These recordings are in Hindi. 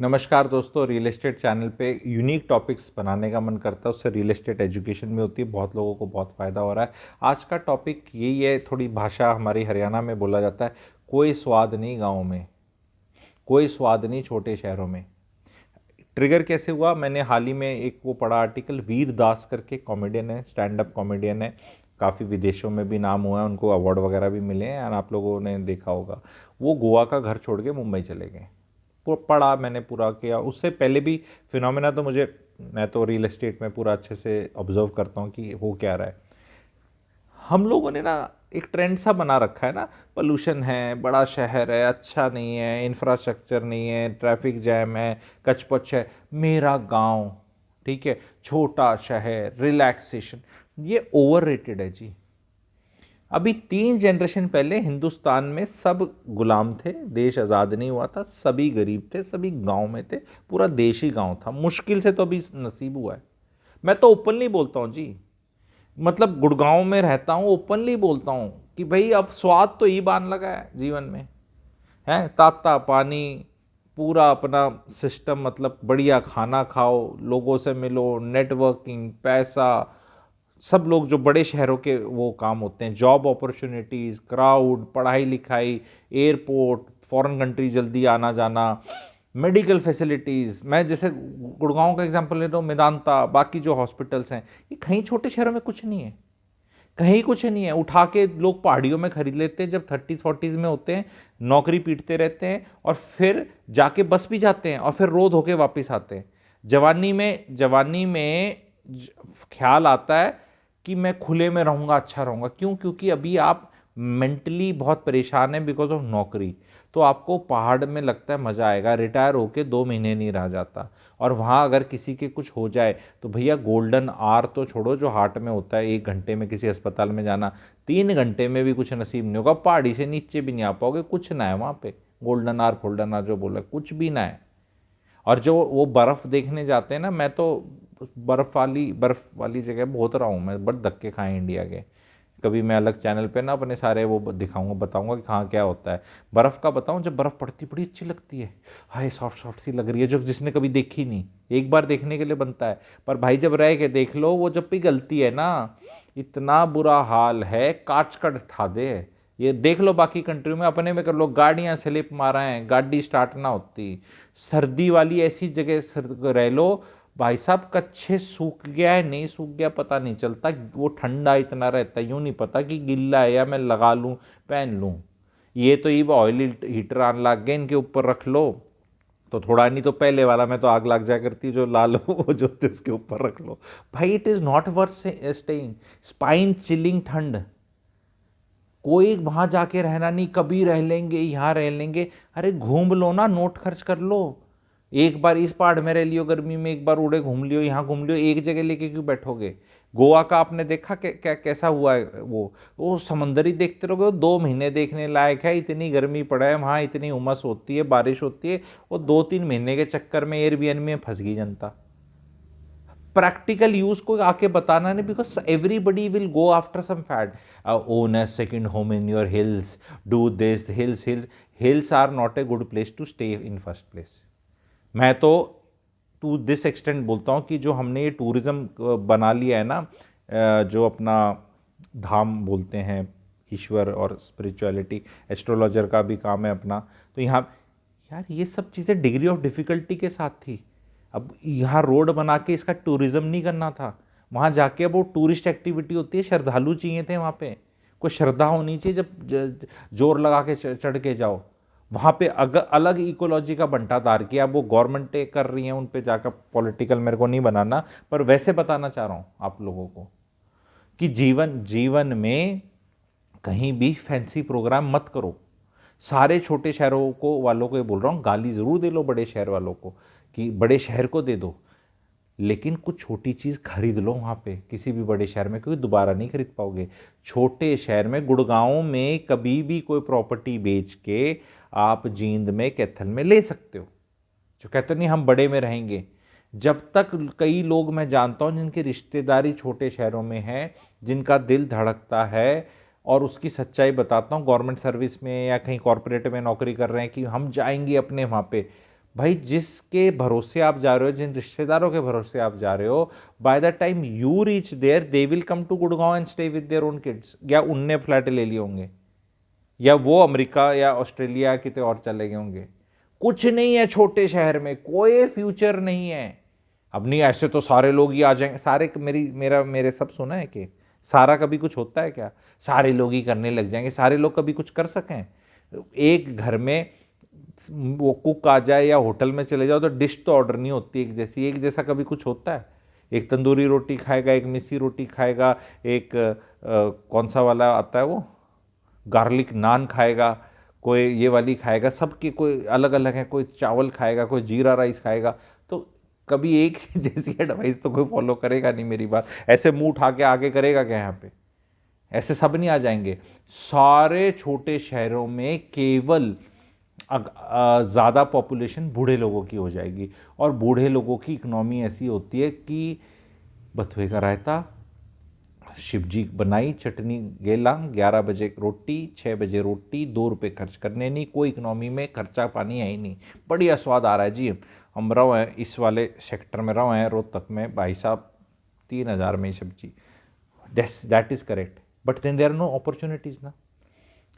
नमस्कार दोस्तों, रियल एस्टेट चैनल पे यूनिक टॉपिक्स बनाने का मन करता है, उससे रियल एस्टेट एजुकेशन में होती है, बहुत लोगों को बहुत फ़ायदा हो रहा है। आज का टॉपिक यही है, थोड़ी भाषा हमारी हरियाणा में बोला जाता है, कोई स्वाद नहीं गाँव में, कोई स्वाद नहीं छोटे शहरों में। ट्रिगर कैसे हुआ? मैंने हाल ही में एक वो पढ़ा आर्टिकल, वीर दास करके कॉमेडियन है, स्टैंड अप कॉमेडियन है, काफ़ी विदेशों में भी नाम हुआ है, उनको अवार्ड वगैरह भी मिले हैं और आप लोगों ने देखा होगा। वो गोवा का घर छोड़ के मुंबई चले गए। पढ़ा मैंने, पूरा किया। उससे पहले भी फिनोमेना तो मैं तो रियल एस्टेट में पूरा अच्छे से ऑब्जर्व करता हूँ कि हो क्या रहा है। हम लोगों ने ना एक ट्रेंड सा बना रखा है ना, पोल्यूशन है, बड़ा शहर है, अच्छा नहीं है, इंफ्रास्ट्रक्चर नहीं है, ट्रैफिक जैम है, कचपच है। मेरा गांव ठीक है, छोटा शहर, रिलैक्सेशन, ये ओवररेटेड है जी। अभी 3 जनरेशन पहले हिंदुस्तान में सब गुलाम थे, देश आज़ाद नहीं हुआ था, सभी गरीब थे, सभी गांव में थे, पूरा देश ही गांव था। मुश्किल से तो अभी नसीब हुआ है। मैं तो ओपनली बोलता हूँ जी, मतलब गुड़गांव में रहता हूँ, ओपनली बोलता हूँ कि भाई अब स्वाद तो ही बान लगा है जीवन में, है ताता पानी, पूरा अपना सिस्टम, मतलब बढ़िया खाना खाओ, लोगों से मिलो, नेटवर्किंग, पैसा, सब लोग जो बड़े शहरों के वो काम होते हैं, जॉब अपॉर्चुनिटीज़, क्राउड, पढ़ाई लिखाई, एयरपोर्ट, फॉरेन कंट्री जल्दी आना जाना, मेडिकल फैसिलिटीज़। मैं जैसे गुड़गांव का एग्जांपल ले रहा हूँ, मेदांता, बाकी जो हॉस्पिटल्स हैं, ये कहीं छोटे शहरों में कुछ नहीं है, कहीं कुछ नहीं है। उठा के लोग पहाड़ियों में खरीद लेते हैं, जब 30s 40s में होते हैं, नौकरी पीटते रहते हैं और फिर जाके बस भी जाते हैं और फिर रो धो के वापस आते हैं। जवानी में ख्याल आता है कि मैं खुले में रहूँगा, अच्छा रहूँगा। क्यों? क्योंकि अभी आप मेंटली बहुत परेशान हैं बिकॉज ऑफ नौकरी। तो आपको पहाड़ में लगता है मज़ा आएगा, रिटायर होके 2 महीने नहीं रह जाता। और वहाँ अगर किसी के कुछ हो जाए तो भैया गोल्डन आवर तो छोड़ो, जो हार्ट में होता है 1 घंटे में किसी अस्पताल में जाना, 3 घंटे में भी कुछ नसीब नहीं होगा, पहाड़ी से नीचे भी नहीं आ पाओगे, कुछ ना है वहाँ पे। गोल्डन आवर फोल्डन आवर जो बोला, कुछ भी ना है। और जो वो बर्फ़ देखने जाते हैं ना, मैं तो बर्फ़ वाली जगह बहुत रहा हूँ, मैं बड़े धक्के खाए इंडिया के। कभी मैं अलग चैनल पे ना अपने सारे वो दिखाऊंगा, बताऊंगा कि कहाँ क्या होता है। बर्फ़ का बताऊं, जब बर्फ़ पड़ती बड़ी अच्छी लगती है, हाय सॉफ्ट सॉफ्ट सी लग रही है, जो जिसने कभी देखी नहीं, एक बार देखने के लिए बनता है। पर भाई जब रह के देख लो, वो जब पिघलती है ना, इतना बुरा हाल है, कांच का ठा दे। ये देख लो बाकी कंट्री में, अपने में कर लो, गाड़ियां स्लिप मारा है, गाड़ी स्टार्ट ना होती। सर्दी वाली ऐसी जगह रह लो भाई साहब, कच्छे सूख गया है नहीं सूख गया पता नहीं चलता, वो ठंडा इतना रहता है, यूं नहीं पता कि गिल्ला है या मैं लगा लूं, पहन लूं। ये तो ये ऑयल हीटर आने लग गए, इनके ऊपर रख लो तो थोड़ा, नहीं तो पहले वाला में तो आग लग जाया करती, जो लाल वो जो होते उसके ऊपर रख लो। भाई it is not worth staying. Spine chilling ठंड, कोई वहां जाके रहना नहीं, कभी रह लेंगे, यहाँ रह लेंगे। अरे घूम लो ना, नोट खर्च कर लो। एक बार इस पहाड़ में रह लियो गर्मी में, एक बार उड़े घूम लियो, यहाँ घूम लियो, एक जगह लेके क्यों बैठोगे? गोवा का आपने देखा कैसा हुआ है वो समंदर ही देखते रहोगे, वो 2 महीने देखने लायक है। इतनी गर्मी पड़ा है वहाँ, इतनी उमस होती है, बारिश होती है, वो 2-3 महीने के चक्कर में एयरबीएनबी में फंस गई जनता। प्रैक्टिकल यूज को आके बताना नहीं, because everybody will go after some fad, own a second home in your hills, do this, hills hills are not a good place to stay in first place. मैं तो टू दिस एक्सटेंट बोलता हूँ कि जो हमने ये टूरिज्म बना लिया है ना, जो अपना धाम बोलते हैं, ईश्वर और स्पिरिचुअलिटी, एस्ट्रोलॉजर का भी काम है अपना, तो यहाँ यार ये सब चीज़ें डिग्री ऑफ डिफ़िकल्टी के साथ थी। अब यहाँ रोड बना के इसका टूरिज्म नहीं करना था, वहाँ जाके अब वो टूरिस्ट एक्टिविटी होती है, श्रद्धालु चाहिए थे वहाँ पे, कोई श्रद्धा होनी चाहिए, जब जोर लगा के चढ़ के जाओ वहाँ पे। अलग इकोलॉजी का बंटाधार किया, अब वो गवर्नमेंटें कर रही हैं, उन पे जाकर पॉलिटिकल मेरे को नहीं बनाना, पर वैसे बताना चाह रहा हूँ आप लोगों को कि जीवन जीवन में कहीं भी फैंसी प्रोग्राम मत करो। सारे छोटे शहरों को वालों को ये बोल रहा हूँ, गाली ज़रूर दे लो बड़े शहर वालों को कि बड़े शहर को दे दो, लेकिन कुछ छोटी चीज़ खरीद लो वहाँ पे किसी भी बड़े शहर में, क्योंकि दोबारा नहीं खरीद पाओगे। छोटे शहर में, गुड़गांव में कभी भी कोई प्रॉपर्टी बेच के आप जींद में, कैथल में ले सकते हो। जो कहते नहीं हम बड़े में रहेंगे, जब तक कई लोग मैं जानता हूँ जिनकी रिश्तेदारी छोटे शहरों में है, जिनका दिल धड़कता है, और उसकी सच्चाई बताता हूँ, गवर्नमेंट सर्विस में या कहीं कॉरपोरेट में नौकरी कर रहे हैं कि हम जाएंगे अपने वहाँ पे, भाई जिसके भरोसे आप जा रहे हो, जिन रिश्तेदारों के भरोसे आप जा रहे हो, by the time you reach there they will come to Gurgaon and stay with their own kids, या उनने फ्लैट ले लिए होंगे, या वो अमेरिका या ऑस्ट्रेलिया कितने और चले गए होंगे। कुछ नहीं है छोटे शहर में, कोई फ्यूचर नहीं है। अब नहीं ऐसे तो सारे लोग ही आ जाएंगे, सारे मेरे सब सुना है कि सारा कभी कुछ होता है क्या? सारे लोग ही करने लग जाएंगे, सारे लोग कभी कुछ कर सकें? एक घर में वो कुक आ जाए या होटल में चले जाओ तो डिश तो ऑर्डर नहीं होती एक जैसा कभी कुछ होता है? एक तंदूरी रोटी खाएगा, एक मिस्सी रोटी खाएगा, एक कौन सा वाला आता है वो गार्लिक नान खाएगा, कोई ये वाली खाएगा, सबकी कोई अलग अलग है, कोई चावल खाएगा, कोई जीरा राइस खाएगा। तो कभी एक जैसी एडवाइस तो कोई फॉलो करेगा नहीं मेरी बात, ऐसे मुंह उठा के आगे करेगा क्या यहाँ पे? ऐसे सब नहीं आ जाएंगे। सारे छोटे शहरों में केवल ज़्यादा पॉपुलेशन बूढ़े लोगों की हो जाएगी, और बूढ़े लोगों की इकोनॉमी ऐसी होती है कि बथुए का रायता, शिवजी बनाई चटनी गेला, 11 बजे रोटी, 6 बजे रोटी, 2 रुपये खर्च करने नहीं, कोई इकनॉमी में खर्चा पानी है ही नहीं, बढ़िया स्वाद आ रहा है जी। हम रहो हैं इस वाले सेक्टर में, रहो हैं रोहतक में, भाई साहब 3,000 में सब्जी, that is correct, but then there are no opportunities ना।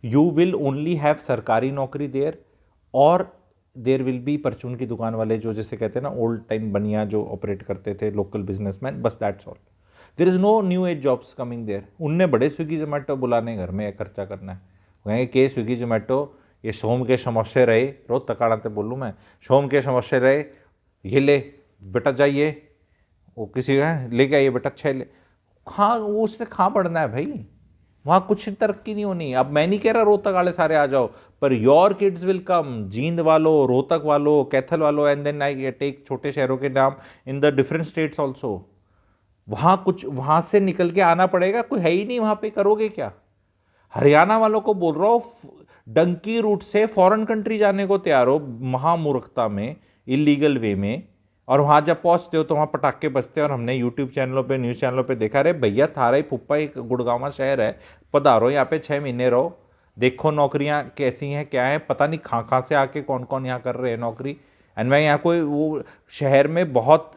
यू विल ओनली हैव सरकारी नौकरी देयर, और देर विल बी परचून की दुकान वाले, जो जैसे कहते हैं ना ओल्ड टाइम बनिया जो ऑपरेट करते थे, लोकल बिजनेसमैन, बस that's all. There is no new age jobs coming there. उनने बड़े स्विगी जोमेटो बुलाने घर में खर्चा करना है, कहेंगे कि स्विगी जोमेटो ये सोम के समोसे रहे, रोज तकाड़ाते बोलूँ मैं, सोम के समोसे रहे, ये ले बेटा जाइए, वो किसी का लेके आइए बेटा 6 ले, खा वो उसने खा पड़ना है भाई, वहाँ कुछ तरक्की नहीं होनी। अब मैं नहीं कह रहा रोहतक वाले सारे आ जाओ, per your kids will come, Jind वालों, रोहतक वालों, कैथल वालों, एंड देन आई टेक छोटे शहरों के नाम in the different states also. वहाँ कुछ वहाँ से निकल के आना पड़ेगा, कोई है ही नहीं वहाँ पे, करोगे क्या? हरियाणा वालों को बोल रहा हूँ डंकी रूट से फॉरेन कंट्री जाने को तैयार हो, महामूर्खता में, इलीगल वे में, और वहाँ जब पहुँचते हो तो वहाँ पटाखे बजते हैं। और हमने यूट्यूब चैनलों पे, न्यूज़ चैनलों पे देखा, रे भैया थारा ही फुप्पा एक गुड़गांव शहर है, पधारो यहाँ पे 6 महीने रहो, देखो नौकरियाँ कैसी हैं क्या है, पता नहीं कहाँ से आके कौन कौन यहाँ कर रहे हैं नौकरी। एंड मैं यहाँ कोई वो शहर में बहुत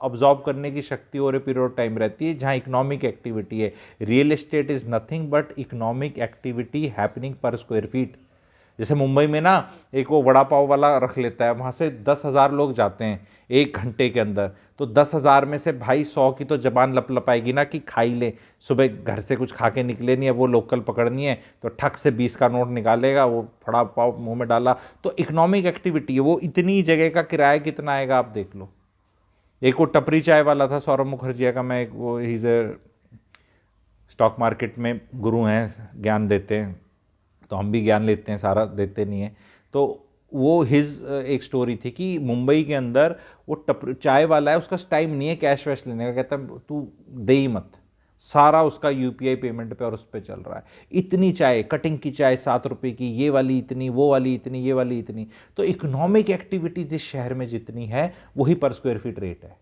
ऑब्जॉर्व करने की शक्ति और पीरियड ऑफ टाइम रहती है जहाँ इकोनॉमिक एक्टिविटी है। Real estate is nothing but economic activity happening पर स्क्वायर फीट। जैसे मुंबई में ना एक वो वड़ा पाव वाला रख लेता है, वहाँ से 10,000 लोग जाते हैं 1 घंटे के अंदर, तो 10,000 में से भाई 100 की तो जबान लपलपाएगी ना कि खाई ले, सुबह घर से कुछ खा के निकले नहीं है, वो लोकल पकड़नी है तो ठक से 20 का नोट निकालेगा, वो फड़ा पाव मुंह में डाला। तो इकोनॉमिक एक्टिविटी है वो, इतनी जगह का किराया कितना आएगा आप देख लो। एक वो टपरी चाय वाला था सौरभ मुखर्जी का, मैं वो ही स्टॉक मार्केट में गुरु हैं, ज्ञान देते हैं, तो हम भी ज्ञान लेते हैं, सारा देते नहीं हैं। तो वो हिज एक स्टोरी थी कि मुंबई के अंदर वो चाय वाला है, उसका टाइम नहीं है कैश वैश लेने का, कहता है तू दे ही मत, सारा उसका यूपीआई पेमेंट पे और उस पर चल रहा है। इतनी चाय, कटिंग की चाय 7 रुपये की, ये वाली इतनी, वो वाली इतनी, ये वाली इतनी। तो इकोनॉमिक एक्टिविटी जिस शहर में जितनी है वही पर स्क्वायर फीट रेट है,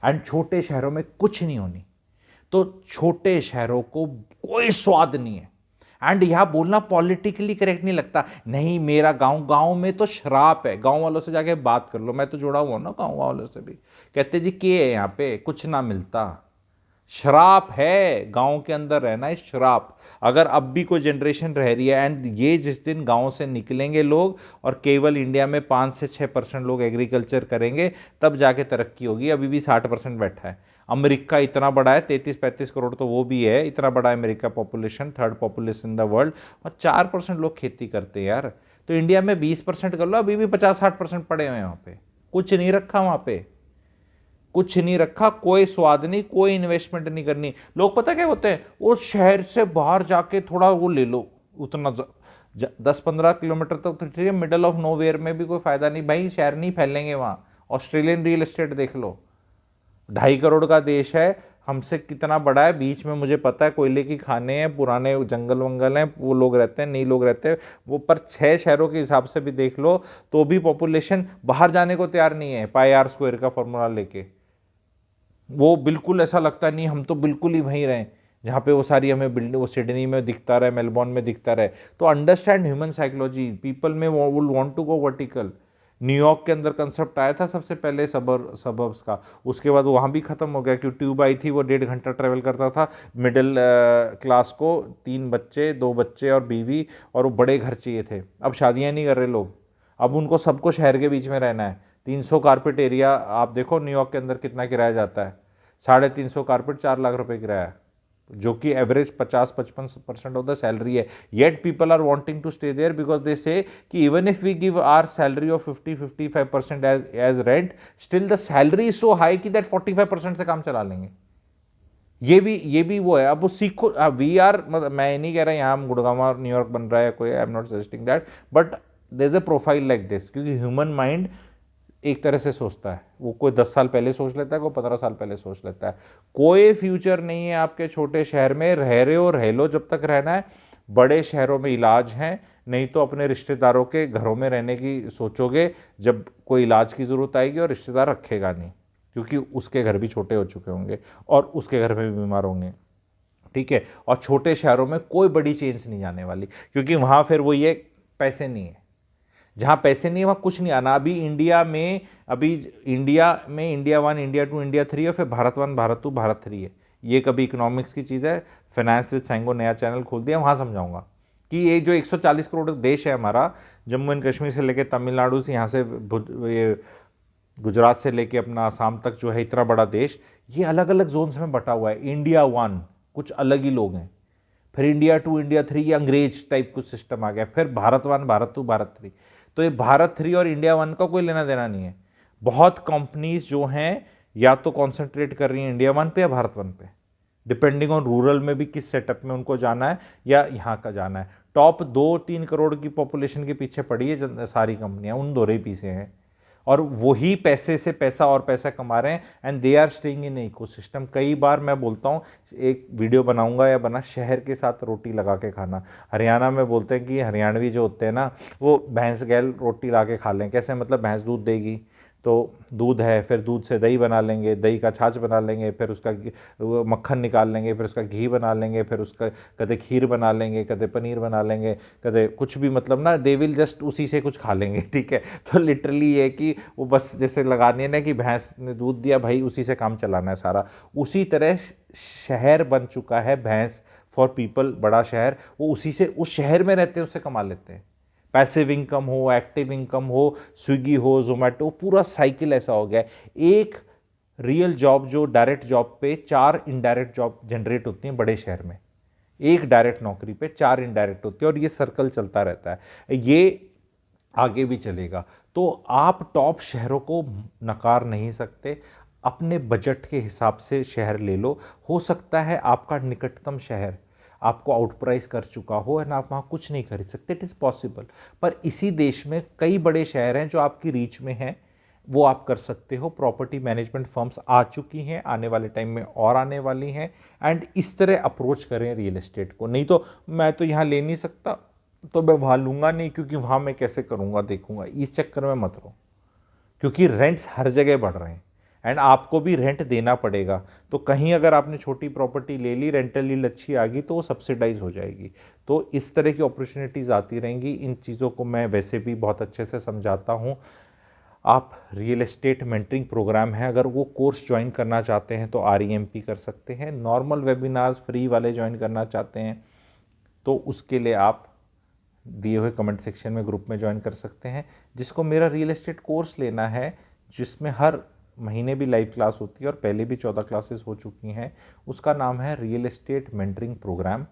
एंड छोटे शहरों में कुछ नहीं होनी। तो छोटे शहरों को कोई स्वाद नहीं है। एंड यह बोलना पॉलिटिकली करेक्ट नहीं लगता, नहीं मेरा गांव में तो शराब है, गांव वालों से जाके बात कर लो, मैं तो जुड़ा हुआ ना गांव वालों से भी, कहते जी के है यहाँ पे कुछ ना मिलता, शराब है गांव के अंदर रहना है, शराब। अगर अब भी कोई जनरेशन रह रही है, एंड ये जिस दिन गांव से निकलेंगे लोग और केवल इंडिया में 5 से 6% लोग एग्रीकल्चर करेंगे, तब जाके तरक्की होगी। अभी भी 60% बैठा है। अमेरिका इतना बड़ा है, 33-35 करोड़ तो वो भी है, इतना बड़ा है America population, 3rd population in the world, और 4% लोग खेती करते हैं यार। तो इंडिया में 20% कर लो, अभी भी 50-60% पड़े हुए हैं वहाँ पे, कुछ नहीं रखा वहाँ पे, कुछ नहीं रखा, कोई स्वाद नहीं, कोई इन्वेस्टमेंट नहीं करनी। लोग पता क्या होते हैं, वो शहर से बाहर जाके थोड़ा वो ले लो, उतना 10-15 किलोमीटर तक तो ठीक है, मिडल ऑफ नोवेयर में भी कोई फायदा नहीं भाई, शहर नहीं फैलेंगे वहाँ। ऑस्ट्रेलियन रियल एस्टेट देख लो, 2.5 करोड़ का देश है, हमसे कितना बड़ा है, बीच में मुझे पता है कोयले की खाने हैं, पुराने जंगल वंगल हैं, वो लोग रहते हैं, नहीं लोग रहते हैं वो, पर 6 शहरों के हिसाब से भी देख लो तो भी पॉपुलेशन बाहर जाने को तैयार नहीं है। पाई आर स्क्वायर का फॉर्मूला लेके वो बिल्कुल ऐसा लगता नहीं, हम तो बिल्कुल ही वहीं रहें जहाँ पे वो सारी हमें बिल्डिंग, वो सिडनी में दिखता रहे, मेलबॉर्न में दिखता रहे। तो अंडरस्टैंड ह्यूमन साइकोलॉजी, पीपल में will want to go vertical. New York के अंदर कंसेप्ट आया था सबसे पहले सबर्ब्स का, उसके बाद वहाँ भी ख़त्म हो गया, क्योंकि ट्यूब आई थी, वो 1.5 घंटा ट्रैवल करता था। मिडिल क्लास को 3 बच्चे, 2 बच्चे और बीवी, और वो बड़े घर चाहिए थे। अब शादियाँ नहीं कर रहे लोग, अब उनको सबको शहर के बीच में रहना है। 300 कारपेट एरिया, आप देखो न्यूयॉर्क के अंदर कितना किराया जाता है, 350 कारपेट 4 लाख रुपए किराया, जो कि एवरेज 50-55% ऑफ द सैलरी है। Yet people are wanting to stay there because they say कि even if we give our salary of 50-55% as rent, still the salary is so high कि दैट 45% से काम चला लेंगे। ये भी वो है। अब वो सीखो, वी आर, मतलब मैं ये नहीं कह रहा यहाँ हम गुड़गांव और न्यूयॉर्क बन रहा है कोई, I am not suggesting that, but there is a profile like this, क्योंकि ह्यूमन माइंड एक तरह से सोचता है। वो कोई 10 साल पहले सोच लेता है, कोई 15 साल पहले सोच लेता है। कोई फ्यूचर नहीं है आपके छोटे शहर में, रह रहे हो रह लो जब तक रहना है। बड़े शहरों में इलाज हैं, नहीं तो अपने रिश्तेदारों के घरों में रहने की सोचोगे जब कोई इलाज की ज़रूरत आएगी, और रिश्तेदार रखेगा नहीं, क्योंकि उसके घर भी छोटे हो चुके होंगे और उसके घर में भी बीमार होंगे। ठीक है, और छोटे शहरों में कोई बड़ी चेंज नहीं जाने वाली, क्योंकि वहाँ फिर वो ये पैसे नहीं है। जहाँ पैसे नहीं है वहाँ कुछ नहीं आना। अभी इंडिया में इंडिया 1, इंडिया 2, इंडिया 3 और फिर भारत 1, भारत 2, भारत 3 है। ये कभी इकोनॉमिक्स की चीज़ है, फाइनेंस विद सैंगो नया चैनल खोल दिया, वहाँ समझाऊंगा कि ये जो 140 करोड़ देश है हमारा, जम्मू एंड कश्मीर से लेके तमिलनाडु से, यहाँ से ये गुजरात से लेके अपना आसाम तक जो है, इतना बड़ा देश, ये अलग अलग जोन्स में बटा हुआ है। इंडिया 1 कुछ अलग ही लोग हैं, फिर इंडिया 2, इंडिया 3, ये अंग्रेज टाइप कुछ सिस्टम आ गया, फिर भारत 1, भारत 2, भारत 3। तो ये भारत 3 और इंडिया 1 का कोई लेना देना नहीं है। बहुत कंपनीज जो हैं या तो कॉन्सेंट्रेट कर रही हैं इंडिया 1 पे या भारत 1 पे, डिपेंडिंग ऑन रूरल में भी किस सेटअप में उनको जाना है या यहाँ का जाना है। टॉप 2-3 करोड़ की पॉपुलेशन के पीछे पड़ी है सारी कंपनियां, उन दो ही पीछे हैं, और वही पैसे से पैसा और पैसा कमा रहे हैं, and they are staying in ecosystem. कई बार मैं बोलता हूँ, एक वीडियो बनाऊंगा या बना, शहर के साथ रोटी लगा के खाना। हरियाणा में बोलते हैं कि हरियाणवी जो होते हैं ना, वो भैंस गैल रोटी ला के खा लें। कैसे, मतलब भैंस दूध देगी तो दूध है, फिर दूध से दही बना लेंगे, दही का छाछ बना लेंगे, फिर उसका मक्खन निकाल लेंगे, फिर उसका घी बना लेंगे, फिर उसका कदे खीर बना लेंगे, कदे पनीर बना लेंगे, कदे कुछ भी, मतलब ना दे विल जस्ट उसी से कुछ खा लेंगे। ठीक है, तो लिटरली ये कि वो बस जैसे लगानी है ना कि भैंस ने दूध दिया भाई, उसी से काम चलाना है सारा। उसी तरह शहर बन चुका है भैंस फॉर पीपल, बड़ा शहर, वो उसी से, उस शहर में रहते हैं, उससे कमा लेते हैं। पैसिव इनकम हो, एक्टिव इनकम हो, स्विगी हो, जोमेटो, पूरा साइकिल ऐसा हो गया है। एक रियल जॉब जो डायरेक्ट जॉब पे 4 इनडायरेक्ट जॉब जनरेट होती हैं बड़े शहर में, एक डायरेक्ट नौकरी पे 4 इनडायरेक्ट होती है, और ये सर्कल चलता रहता है, ये आगे भी चलेगा। तो आप टॉप शहरों को नकार नहीं सकते, अपने बजट के हिसाब से शहर ले लो। हो सकता है आपका निकटतम शहर आपको आउट प्राइस कर चुका हो एंड आप वहाँ कुछ नहीं खरीद सकते, इट इज़ पॉसिबल। पर इसी देश में कई बड़े शहर हैं जो आपकी रीच में हैं, वो आप कर सकते हो। प्रॉपर्टी मैनेजमेंट फर्म्स आ चुकी हैं, आने वाले टाइम में और आने वाली हैं, एंड इस तरह अप्रोच करें रियल एस्टेट को। नहीं तो मैं तो यहाँ ले नहीं सकता तो मैं वहाँ लूँगा नहीं, क्योंकि वहाँ मैं कैसे करूँगा देखूँगा, इस चक्कर में मत रहो, क्योंकि रेंट्स हर जगह बढ़ रहे हैं एंड आपको भी रेंट देना पड़ेगा। तो कहीं अगर आपने छोटी प्रॉपर्टी ले ली, रेंटल यील्ड अच्छी आ गई, तो वो सब्सिडाइज हो जाएगी। तो इस तरह की अपॉर्चुनिटीज़ आती रहेंगी। इन चीज़ों को मैं वैसे भी बहुत अच्छे से समझाता हूँ। आप रियल एस्टेट मेंटरिंग प्रोग्राम है, अगर वो कोर्स ज्वाइन करना चाहते हैं तो REMP कर सकते हैं। नॉर्मल वेबिनार्स फ्री वाले ज्वाइन करना चाहते हैं तो उसके लिए आप दिए हुए कमेंट सेक्शन में ग्रुप में ज्वाइन कर सकते हैं। जिसको मेरा रियल एस्टेट कोर्स लेना है, जिसमें हर महीने भी लाइव क्लास होती है और पहले भी 14 क्लासेस हो चुकी हैं, उसका नाम है रियल एस्टेट मेंटरिंग प्रोग्राम।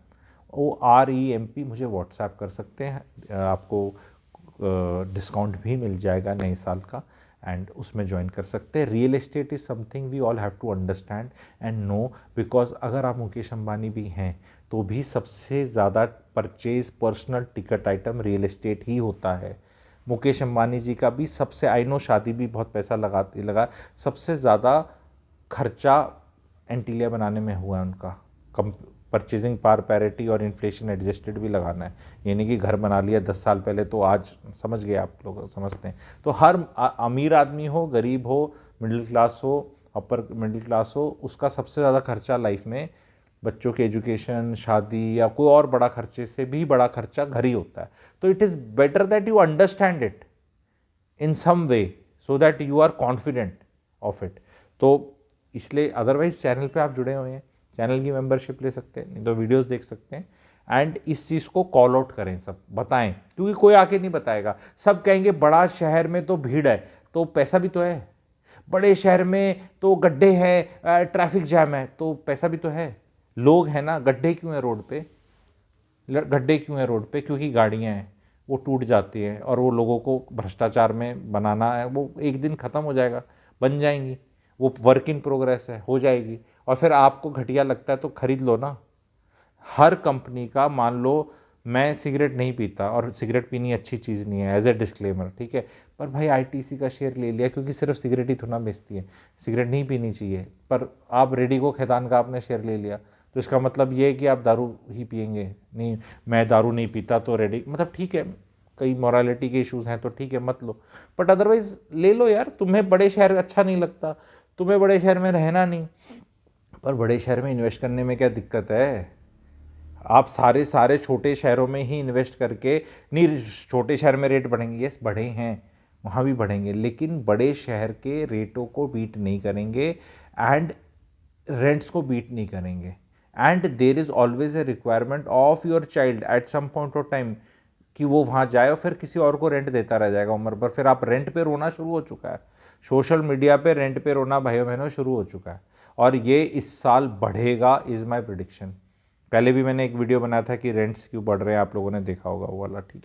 वो REMP मुझे व्हाट्सएप कर सकते हैं, आपको डिस्काउंट भी मिल जाएगा नए साल का, एंड उसमें ज्वाइन कर सकते हैं। Real estate is something we all have to understand and know, because अगर आप मुकेश अंबानी भी हैं तो भी सबसे ज़्यादा purchase personal ticket item real estate ही होता है। मुकेश अंबानी जी का भी सबसे, आई नो शादी भी बहुत पैसा लगा, सबसे ज़्यादा खर्चा एंटीलिया बनाने में हुआ है उनका। कम परचेजिंग पावर पैरिटी और इन्फ्लेशन एडजस्टेड भी लगाना है, यानी कि घर बना लिया 10 साल पहले तो आज समझ गए, आप लोग समझते हैं। तो हर अमीर आदमी हो, गरीब हो, मिडिल क्लास हो, अपर मिडिल क्लास हो, उसका सबसे ज़्यादा खर्चा लाइफ में बच्चों के एजुकेशन, शादी या कोई और बड़ा खर्चे से भी बड़ा खर्चा घर ही होता है। तो it is better that you understand it in some way so that you are confident of it. तो इसलिए अदरवाइज चैनल पे आप जुड़े हुए हैं, चैनल की मेंबरशिप ले सकते हैं, नहीं तो वीडियोस देख सकते हैं। एंड इस चीज़ को कॉल आउट करें, सब बताएं, क्योंकि कोई आके नहीं बताएगा। सब कहेंगे बड़ा शहर में तो भीड़ है, तो पैसा भी तो है। बड़े शहर में तो गड्ढे हैं, ट्रैफिक जैम है, तो पैसा भी तो है। लोग हैं ना, गड्ढे क्यों है रोड पे? गड्ढे क्यों है रोड पे? क्योंकि गाड़ियाँ हैं, वो टूट जाती हैं, और वो लोगों को भ्रष्टाचार में बनाना है, वो एक दिन ख़त्म हो जाएगा, बन जाएंगी, वो वर्क इन प्रोग्रेस है, हो जाएगी। और फिर आपको घटिया लगता है तो खरीद लो ना। हर कंपनी का, मान लो मैं सिगरेट नहीं पीता और सिगरेट पीनी अच्छी चीज़ नहीं है, एज ए डिस्क्लेमर, ठीक है, पर भाई आईटीसी का शेयर ले लिया क्योंकि सिर्फ सिगरेट ही थोड़ा बेचती है, सिगरेट नहीं पीनी चाहिए, पर आप रेडिको खैतान का आपने शेयर ले लिया, तो इसका मतलब ये है कि आप दारू ही पियेंगे? नहीं, मैं दारू नहीं पीता तो रेडी, मतलब ठीक है, कई मॉरलिटी के इश्यूज़ हैं तो ठीक है, मत लो, बट अदरवाइज ले लो यार। तुम्हें बड़े शहर अच्छा नहीं लगता, तुम्हें बड़े शहर में रहना नहीं, पर बड़े शहर में इन्वेस्ट करने में क्या दिक्कत है? आप सारे सारे छोटे शहरों में ही इन्वेस्ट करके, नहीं छोटे शहर में रेट बढ़ेंगे, यस बढ़े हैं, वहाँ भी बढ़ेंगे, लेकिन बड़े शहर के रेटों को बीट नहीं करेंगे एंड रेंट्स को बीट नहीं करेंगे। And there is always a requirement of your child at some point of time कि वो वहाँ जाए और फिर किसी और को रेंट देता रह जाएगा उम्र भर। फिर आप रेंट पे रोना शुरू हो चुका है, सोशल मीडिया पे रेंट पे रोना भाइयों बहनों शुरू हो चुका है, और ये इस साल बढ़ेगा, इज़ माई प्रिडिक्शन। पहले भी मैंने एक वीडियो बनाया था कि रेंट्स क्यों बढ़ रहे हैं, आप लोगों ने देखा होगा वो वाला, ठीक है।